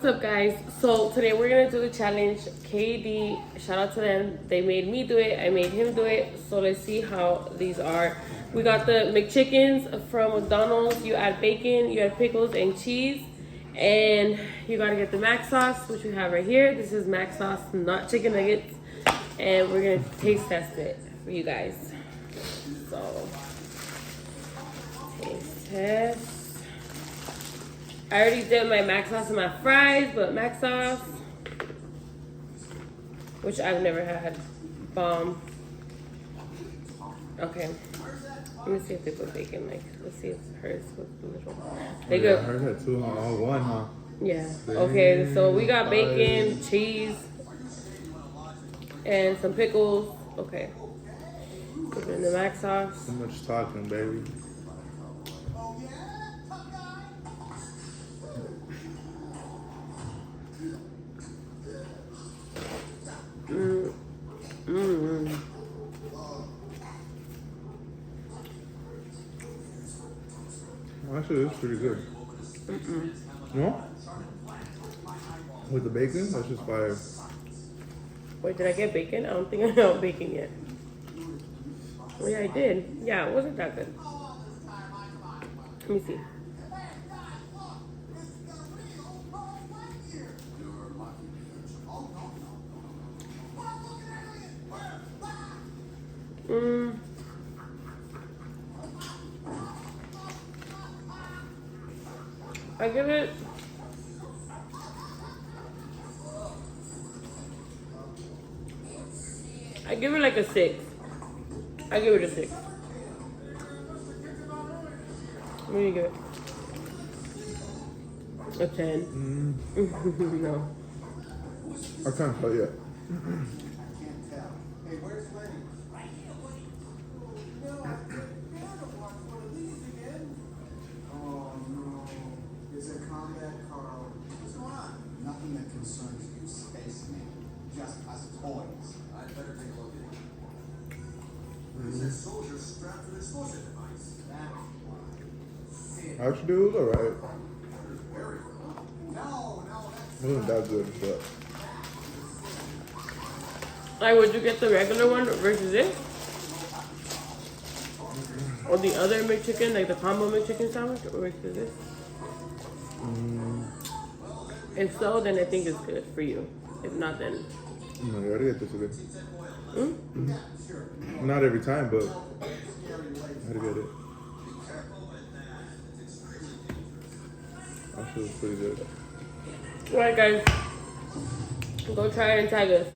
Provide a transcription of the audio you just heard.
What's up, guys? So today we're gonna do the challenge. KD, shout out to them. They made me do it. I made him do it. So let's see how these are. We got the McChickens from McDonald's. You add bacon, you add pickles and cheese, and you gotta get the mac sauce, which we have right here. This is mac sauce, not chicken nuggets, and we're gonna taste test it for you guys. So taste test. I already did my mac sauce and my fries, but mac sauce, which I've never had, bomb. Okay, let me see if they put bacon. Like, let's see if hers was a little. They good. Hers had two on all one, huh? Yeah. Okay, so we got bacon, cheese, and some pickles. Okay. Put it in the mac sauce. Too much talking, baby. Actually, it's pretty good. No? With the bacon, that's just fire. Wait, did I get bacon? I don't think I got bacon yet. Oh yeah, I did. Yeah, it wasn't that good. Let me see. I give it like a 6. I give it a 6. What do you give it? A 10. No. I can't tell yet. Nothing that concerns you, spaceman. Just us toys. I'd better take a look at it. Is there soldiers strapped to an explosive device? How'd you do? It was alright. Very well. No, It wasn't that good, but. Like, would you get the regular one versus this? Or the other McChicken, like the combo McChicken sandwich, or versus this? If so, then I think it's good for you. If not, then. No, you already get this again. Not every time, but I had to get it. Actually, it was pretty good. Alright, guys. Go try it and tag us.